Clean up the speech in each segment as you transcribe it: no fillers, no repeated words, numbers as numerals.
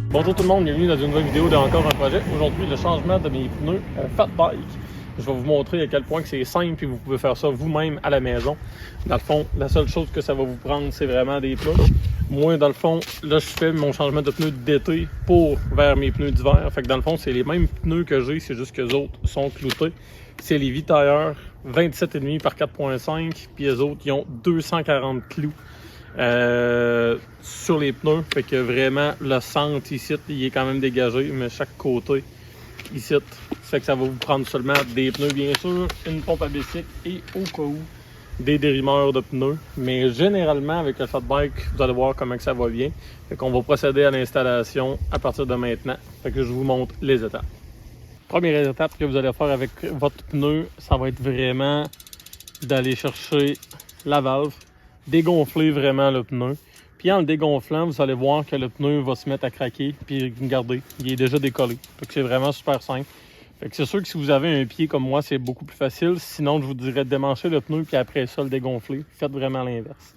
Bonjour tout le monde, bienvenue dans une nouvelle vidéo de Encore un projet. Aujourd'hui, le changement de mes pneus Fat Bike. Je vais vous montrer à quel point c'est simple et vous pouvez faire ça vous-même à la maison. Dans le fond, la seule chose que ça va vous prendre, c'est vraiment des pneus. Moi, dans le fond, là, je fais mon changement de pneus d'été vers mes pneus d'hiver. Fait que dans le fond, c'est les mêmes pneus que j'ai, c'est juste que les autres sont cloutés. C'est les Vitailleurs 27,5 par 4,5, puis les autres, ils ont 240 clous. Sur les pneus, fait que vraiment le centre ici il est quand même dégagé, mais chaque côté ici, fait que ça va vous prendre seulement des pneus bien sûr, une pompe à bicycle et au cas où des dérimeurs de pneus, mais généralement avec le Fat Bike vous allez voir comment que ça va bien. Fait qu'on va procéder à l'installation à partir de maintenant, fait que je vous montre les étapes. Première étape que vous allez faire avec votre pneu, ça va être vraiment d'aller chercher la valve, dégonfler vraiment le pneu. Puis en le dégonflant, vous allez voir que le pneu va se mettre à craquer. Puis regardez, il est déjà décollé. Fait que c'est vraiment super simple. Fait que c'est sûr que si vous avez un pied comme moi, c'est beaucoup plus facile. Sinon, je vous dirais de démancher le pneu puis après ça, le dégonfler. Faites vraiment l'inverse.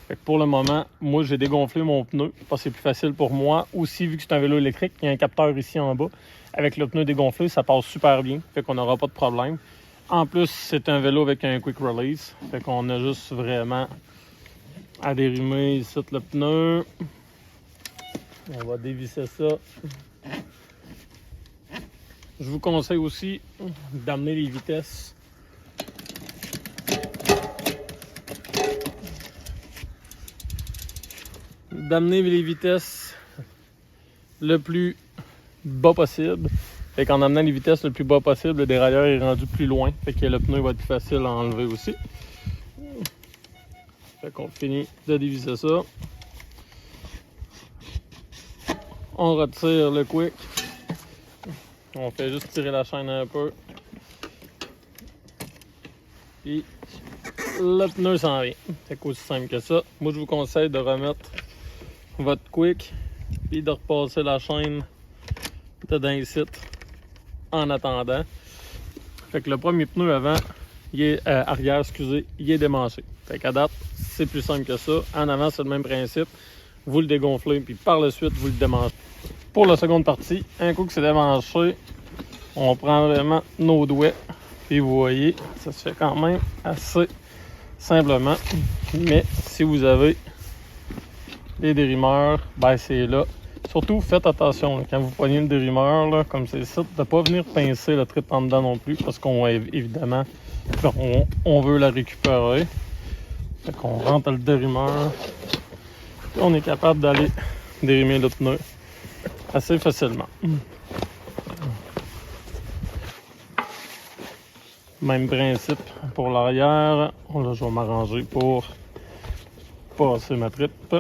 Fait que pour le moment, moi, j'ai dégonflé mon pneu parce que c'est plus facile pour moi. Aussi, vu que c'est un vélo électrique, il y a un capteur ici en bas. Avec le pneu dégonflé, ça passe super bien. Fait qu'on n'aura pas de problème. En plus, c'est un vélo avec un quick release. Fait qu'on a juste vraiment à dérimer ici le pneu. On va dévisser ça. Je vous conseille aussi d'amener les vitesses. D'amener les vitesses le plus bas possible. Fait qu'en amenant les vitesses le plus bas possible, le dérailleur est rendu plus loin. Fait que le pneu va être plus facile à enlever aussi. Fait qu'on finit de dévisser ça. On retire le quick. On fait juste tirer la chaîne un peu. Puis le pneu s'en vient. C'est aussi simple que ça. Moi je vous conseille de remettre votre quick puis de repasser la chaîne dedans ici en attendant. Fait que le premier pneu avant, il est arrière, excusez, il est démanché. Fait qu'à date, c'est plus simple que ça. En avant, c'est le même principe. Vous le dégonflez, puis par la suite, vous le démanchez. Pour la seconde partie, un coup que c'est démanché, on prend vraiment nos doigts. Puis vous voyez, ça se fait quand même assez simplement. Mais si vous avez des dérimeurs, ben c'est là. Surtout, faites attention, là, quand vous poignez le dérimeur, là, comme c'est ça, de ne pas venir pincer le trip en dedans non plus, parce qu'on évidemment, on veut la récupérer. Fait qu'on rentre le dérimeur, et on est capable d'aller dérimer le pneu assez facilement. Même principe pour l'arrière. Là, je vais m'arranger pour passer ma tripe.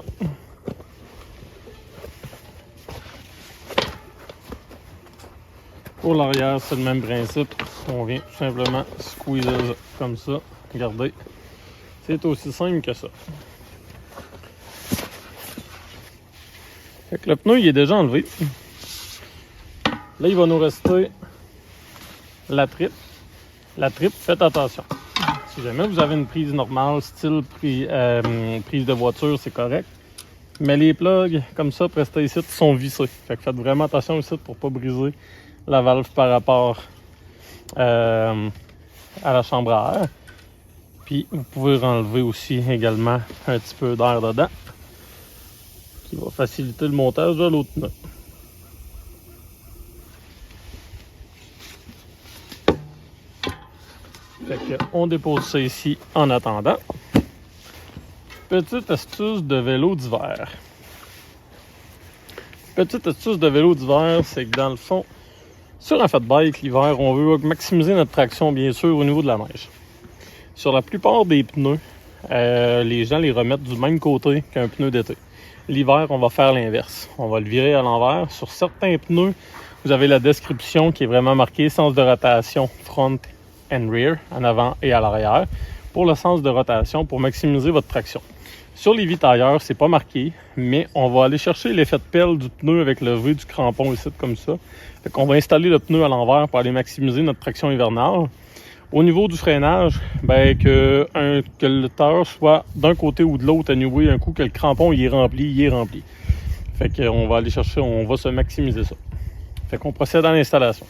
Pour l'arrière, c'est le même principe. On vient tout simplement squeezer comme ça. Regardez. C'est aussi simple que ça. Fait que le pneu, il est déjà enlevé. Là, il va nous rester la tripe. La tripe, faites attention. Si jamais vous avez une prise normale, style prise de voiture, c'est correct. Mais les plugs, comme ça, prestés ici, sont vissés. Fait que faites vraiment attention ici pour ne pas briser la valve par rapport à la chambre à air. Puis vous pouvez enlever aussi également un petit peu d'air dedans qui va faciliter le montage de l'autre pneu. Fait que on dépose ça ici en attendant. Petite astuce de vélo d'hiver. Petite astuce de vélo d'hiver, c'est que dans le fond, sur un Fat Bike l'hiver, on veut maximiser notre traction bien sûr au niveau de la neige. Sur la plupart des pneus, les gens les remettent du même côté qu'un pneu d'été. L'hiver, on va faire l'inverse. On va le virer à l'envers. Sur certains pneus, vous avez la description qui est vraiment marquée sens de rotation front and rear, en avant et à l'arrière, pour le sens de rotation, pour maximiser votre traction. Sur les Vitailleurs, c'est pas marqué, mais on va aller chercher l'effet de pelle du pneu avec le V du crampon ici, comme ça. Fait qu'on va installer le pneu à l'envers pour aller maximiser notre traction hivernale. Au niveau du freinage, ben, que le tailleur soit d'un côté ou de l'autre, anyway, un coup que le crampon il est rempli. Fait qu'on va aller chercher, on va se maximiser ça. Fait qu'on procède à l'installation.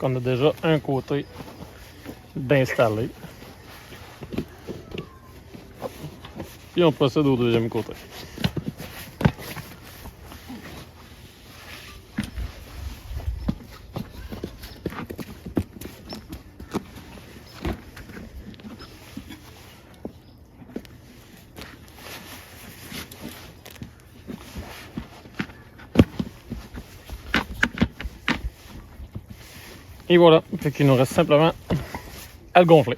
On a déjà un côté d'installer. Puis on procède au deuxième côté. Et voilà, fait qu'il nous reste simplement à le gonfler.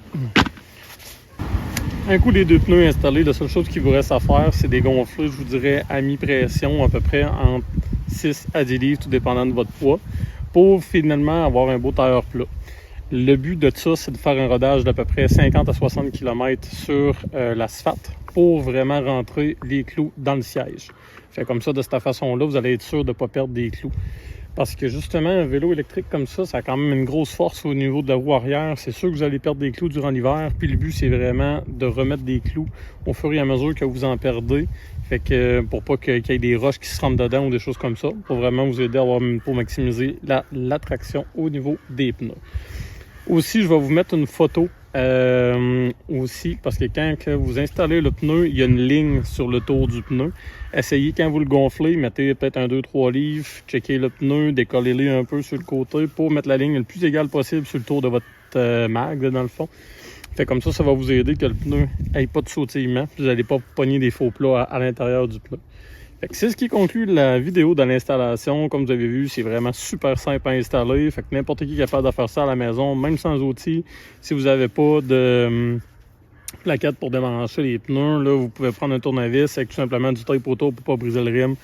Un coup les deux pneus installés, la seule chose qu'il vous reste à faire, c'est des gonfler, je vous dirais, à mi-pression, à peu près entre 6 à 10 livres, tout dépendant de votre poids, pour finalement avoir un beau tailleur plat. Le but de ça, c'est de faire un rodage d'à peu près 50 à 60 km sur l'asphalte pour vraiment rentrer les clous dans le siège. Fait comme ça, de cette façon-là, vous allez être sûr de ne pas perdre des clous. Parce que justement, un vélo électrique comme ça a quand même une grosse force au niveau de la roue arrière. C'est sûr que vous allez perdre des clous durant l'hiver. Puis le but, c'est vraiment de remettre des clous au fur et à mesure que vous en perdez. Fait que pour pas qu'il y ait des roches qui se rentrent dedans ou des choses comme ça. Pour vraiment vous aider pour maximiser l'attraction au niveau des pneus. Aussi, je vais vous mettre une photo aussi, parce que quand vous installez le pneu, il y a une ligne sur le tour du pneu. Essayez quand vous le gonflez, mettez peut-être un 2-3 livres, checkez le pneu, décollez-le un peu sur le côté pour mettre la ligne le plus égale possible sur le tour de votre mag, dans le fond. Fait comme ça va vous aider que le pneu n'ait pas de sautillement, puis vous n'allez pas pogner des faux plats à l'intérieur du pneu. C'est ce qui conclut la vidéo de l'installation. Comme vous avez vu, c'est vraiment super simple à installer. Fait que n'importe qui est capable de faire ça à la maison, même sans outils. Si vous n'avez pas de plaquette pour démancher les pneus, là, vous pouvez prendre un tournevis avec tout simplement du tape autour pour ne pas briser le rim.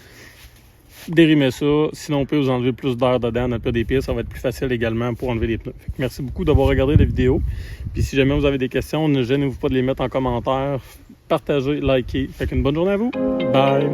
Dérimer ça. Sinon, on peut vous enlever plus d'air dedans dans le pire des pires. Ça va être plus facile également pour enlever les pneus. Fait que merci beaucoup d'avoir regardé la vidéo. Puis si jamais vous avez des questions, ne gênez-vous pas de les mettre en commentaire. Partagez, likez. Fait qu'une bonne journée à vous. Bye!